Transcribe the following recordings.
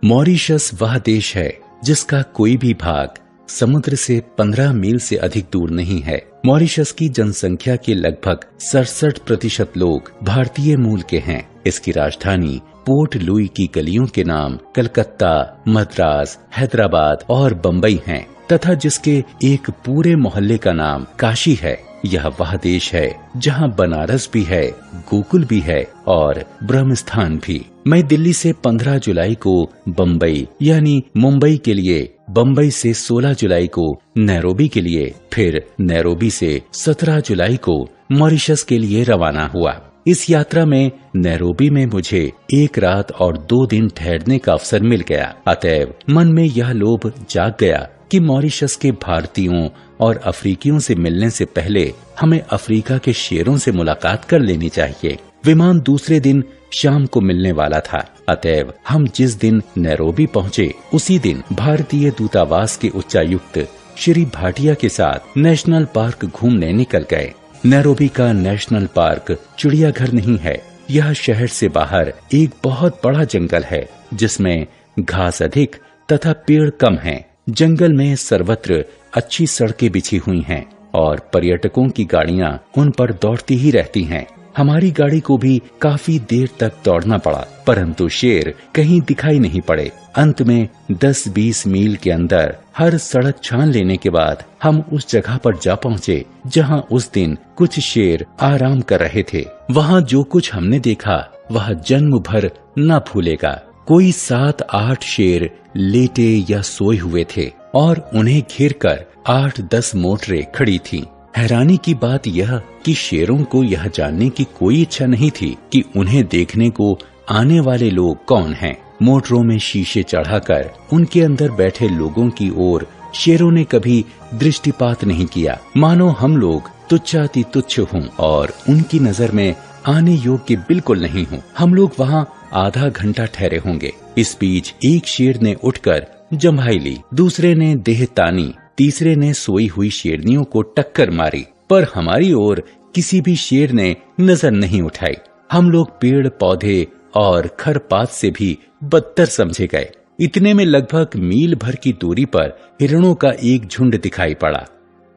Mauritius वह देश है जिसका कोई भी भाग समुद्र से 15 मील से अधिक दूर नहीं है। मॉरिशस की जनसंख्या के लगभग 67% लोग भारतीय मूल के हैं। इसकी राजधानी पोर्ट लुई की गलियों के नाम कलकत्ता, मद्रास, हैदराबाद और बम्बई हैं, तथा जिसके एक पूरे मोहल्ले का नाम काशी है। यह वह देश है जहां बनारस भी है, गोकुल भी है और ब्रह्मस्थान भी। मैं दिल्ली से 15 जुलाई को बम्बई यानी मुंबई के लिए, बम्बई से 16 जुलाई को नैरोबी के लिए, फिर नैरोबी से 17 जुलाई को मॉरिशस के लिए रवाना हुआ। इस यात्रा में नैरोबी में मुझे 1 रात और 2 दिन ठहरने का अवसर मिल गया। अतएव मन में यह लोभ जाग गया कि मॉरिशस के भारतीयों और अफ्रीकियों से मिलने से पहले हमें अफ्रीका के शेरों से मुलाकात कर लेनी चाहिए। विमान दूसरे दिन शाम को मिलने वाला था। अतएव हम जिस दिन नैरोबी पहुँचे उसी दिन भारतीय दूतावास के उच्चायुक्त श्री भाटिया के साथ नेशनल पार्क घूमने निकल गए। नैरोबी का नेशनल पार्क चिड़ियाघर नहीं है। यह शहर से बाहर एक बहुत बड़ा जंगल है जिसमें घास अधिक तथा पेड़ कम हैं। जंगल में सर्वत्र अच्छी सड़कें बिछी हुई हैं और पर्यटकों की गाड़ियां उन पर दौड़ती ही रहती हैं। हमारी गाड़ी को भी काफी देर तक दौड़ना पड़ा, परंतु शेर कहीं दिखाई नहीं पड़े। अंत में 10-20 मील के अंदर हर सड़क छान लेने के बाद हम उस जगह पर जा पहुँचे जहाँ उस दिन कुछ शेर आराम कर रहे थे। वहाँ जो कुछ हमने देखा वह जन्म भर न भूलेगा। कोई 7-8 शेर लेटे या सोए हुए थे और उन्हें घेरकर 8-10 मोटरें खड़ी थीं। हैरानी की बात यह कि शेरों को यह जानने की कोई इच्छा नहीं थी कि उन्हें देखने को आने वाले लोग कौन हैं। मोटरों में शीशे चढ़ाकर उनके अंदर बैठे लोगों की ओर शेरों ने कभी दृष्टिपात नहीं किया, मानो हम लोग तुच्छाति तुच्छ हों और उनकी नजर में आने योग्य बिल्कुल नहीं हूँ। हम लोग वहाँ आधा घंटा ठहरे होंगे। इस बीच एक शेर ने उठकर जम्हाई ली, दूसरे ने देह तानी, तीसरे ने सोई हुई शेरनियों को टक्कर मारी, पर हमारी ओर किसी भी शेर ने नजर नहीं उठाई। हम लोग पेड़ पौधे और खरपात से भी बदतर समझे गए। इतने में लगभग मील भर की दूरी पर हिरणों का एक झुंड दिखाई पड़ा,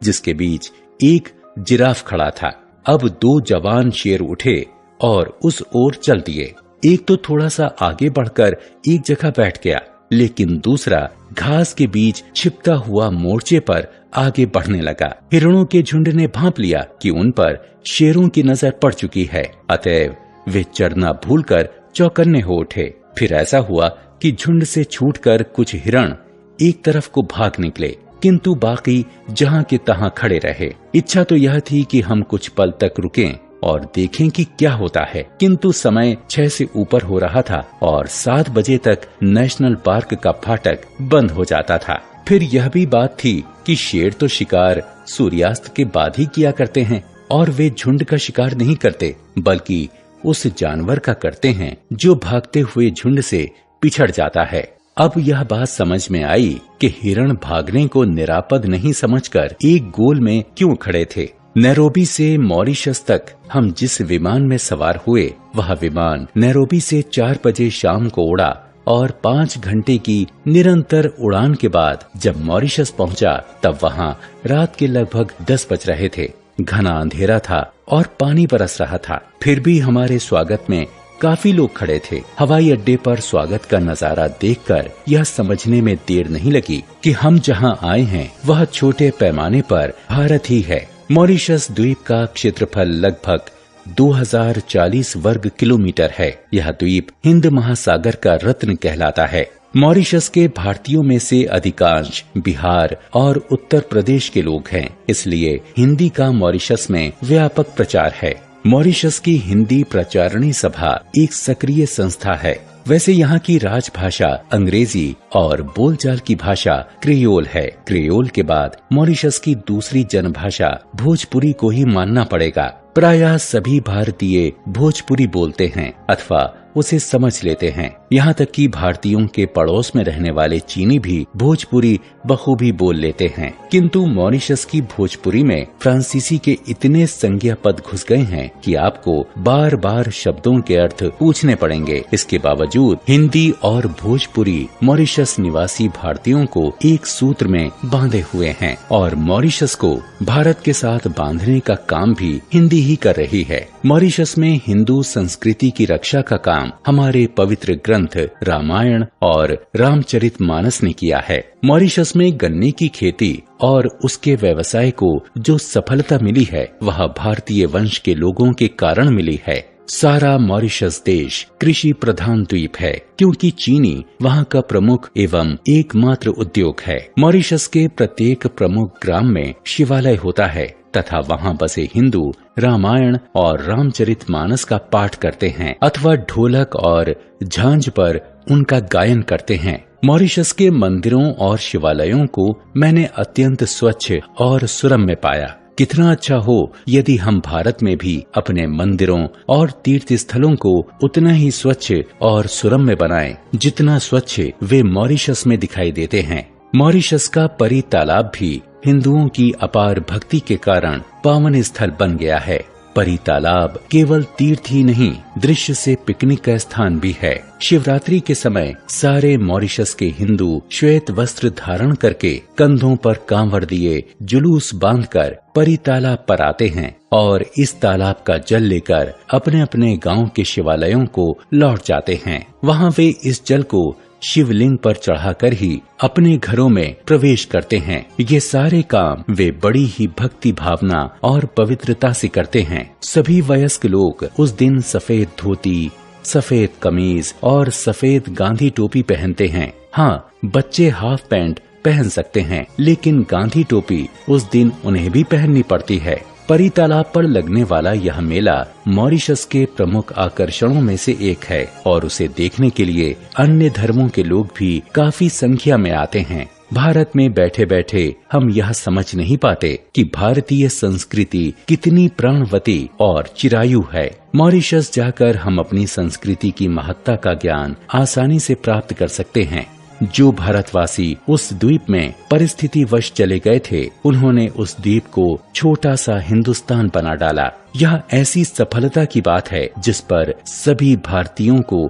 जिसके बीच एक जिराफ खड़ा था। अब 2 जवान शेर उठे और उस ओर चल दिए। एक तो थोड़ा सा आगे बढ़कर एक जगह बैठ गया, लेकिन दूसरा घास के बीच छिपता हुआ मोर्चे पर आगे बढ़ने लगा। हिरणों के झुंड ने भांप लिया कि उन पर शेरों की नजर पड़ चुकी है, अतएव वे चरना भूलकर चौकन्ने हो उठे। फिर ऐसा हुआ कि झुंड से छूटकर कुछ हिरण एक तरफ को भाग निकले, किंतु बाकी जहाँ के तहाँ खड़े रहे। इच्छा तो यह थी कि हम कुछ पल तक रुकें और देखें कि क्या होता है, किंतु समय 6 से ऊपर हो रहा था और 7 बजे तक नेशनल पार्क का फाटक बंद हो जाता था। फिर यह भी बात थी कि शेर तो शिकार सूर्यास्त के बाद ही किया करते हैं और वे झुंड का शिकार नहीं करते, बल्कि उस जानवर का करते हैं जो भागते हुए झुंड से पिछड़ जाता है। अब यह बात समझ में आई कि हिरण भागने को निरापद नहीं समझकर एक गोल में क्यों खड़े थे। नैरोबी से मॉरिशस तक हम जिस विमान में सवार हुए, वह विमान नैरोबी से 4 बजे शाम को उड़ा और 5 घंटे की निरंतर उड़ान के बाद जब मॉरिशस पहुंचा, तब वहां रात के लगभग 10 बज रहे थे। घना अंधेरा था और पानी बरस रहा था। फिर भी हमारे स्वागत में काफी लोग खड़े थे। हवाई अड्डे पर स्वागत का नजारा देखकर यह समझने में देर नहीं लगी कि हम जहां आए हैं वह छोटे पैमाने पर भारत ही है। मॉरिशस द्वीप का क्षेत्रफल लगभग 2040 वर्ग किलोमीटर है। यह द्वीप हिंद महासागर का रत्न कहलाता है। मॉरिशस के भारतीयों में से अधिकांश बिहार और उत्तर प्रदेश के लोग हैं, इसलिए हिंदी का मॉरिशस में व्यापक प्रचार है। मॉरिशस की हिंदी प्रचारणी सभा एक सक्रिय संस्था है। वैसे यहाँ की राजभाषा अंग्रेजी और बोलचाल की भाषा क्रियोल है। क्रियोल के बाद मॉरिशस की दूसरी जनभाषा भोजपुरी को ही मानना पड़ेगा। प्रायः सभी भारतीय भोजपुरी बोलते हैं अथवा उसे समझ लेते हैं। यहाँ तक कि भारतीयों के पड़ोस में रहने वाले चीनी भी भोजपुरी बखूबी बोल लेते हैं। किंतु मॉरिशस की भोजपुरी में फ्रांसीसी के इतने संज्ञा पद घुस गए हैं कि आपको बार बार शब्दों के अर्थ पूछने पड़ेंगे। इसके बावजूद हिंदी और भोजपुरी मॉरिशस निवासी भारतीयों को एक सूत्र में बांधे हुए हैं और मॉरिशस को भारत के साथ बांधने का काम भी हिंदी ही कर रही है। मॉरिशस में हिंदू संस्कृति की रक्षा का काम हमारे पवित्र ग्रंथ रामायण और रामचरितमानस ने किया है। मॉरिशस में गन्ने की खेती और उसके व्यवसाय को जो सफलता मिली है वह भारतीय वंश के लोगों के कारण मिली है। सारा मॉरिशस देश कृषि प्रधान द्वीप है क्योंकि चीनी वहाँ का प्रमुख एवं एकमात्र उद्योग है। मॉरिशस के प्रत्येक प्रमुख ग्राम में शिवालय होता है तथा वहाँ बसे हिंदू रामायण और रामचरितमानस का पाठ करते हैं अथवा ढोलक और झांझ पर उनका गायन करते हैं। मॉरिशस के मंदिरों और शिवालयों को मैंने अत्यंत स्वच्छ और सुरम्य पाया। कितना अच्छा हो यदि हम भारत में भी अपने मंदिरों और तीर्थ स्थलों को उतना ही स्वच्छ और सुरम्य बनाएं जितना स्वच्छ वे मॉरिशस में दिखाई देते हैं। मॉरिशस का परी तालाब भी हिंदुओं की अपार भक्ति के कारण पावन स्थल बन गया है। परी तालाब केवल तीर्थ ही नहीं, दृश्य से पिकनिक का स्थान भी है। शिवरात्रि के समय सारे मॉरिशस के हिंदू श्वेत वस्त्र धारण करके कंधों पर कांवड़ दिए जुलूस बांधकर परी तालाब पर आते हैं और इस तालाब का जल लेकर अपने अपने गांव के शिवालयों को लौट जाते हैं। वहां वे इस जल को शिवलिंग पर चढ़ाकर ही अपने घरों में प्रवेश करते हैं। ये सारे काम वे बड़ी ही भक्ति भावना और पवित्रता से करते हैं। सभी वयस्क लोग उस दिन सफेद धोती, सफेद कमीज और सफेद गांधी टोपी पहनते हैं। हाँ, बच्चे हाफ पैंट पहन सकते हैं, लेकिन गांधी टोपी उस दिन उन्हें भी पहननी पड़ती है। परी तालाब पर लगने वाला यह मेला मॉरिशस के प्रमुख आकर्षणों में से एक है और उसे देखने के लिए अन्य धर्मों के लोग भी काफी संख्या में आते हैं। भारत में बैठे बैठे हम यह समझ नहीं पाते कि भारतीय संस्कृति कितनी प्राणवती और चिरायु है। मॉरिशस जाकर हम अपनी संस्कृति की महत्ता का ज्ञान आसानी से प्राप्त कर सकते हैं। जो भारतवासी उस द्वीप में परिस्थितिवश चले गए थे, उन्होंने उस द्वीप को छोटा सा हिंदुस्तान बना डाला। यह ऐसी सफलता की बात है जिस पर सभी भारतीयों को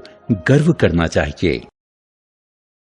गर्व करना चाहिए।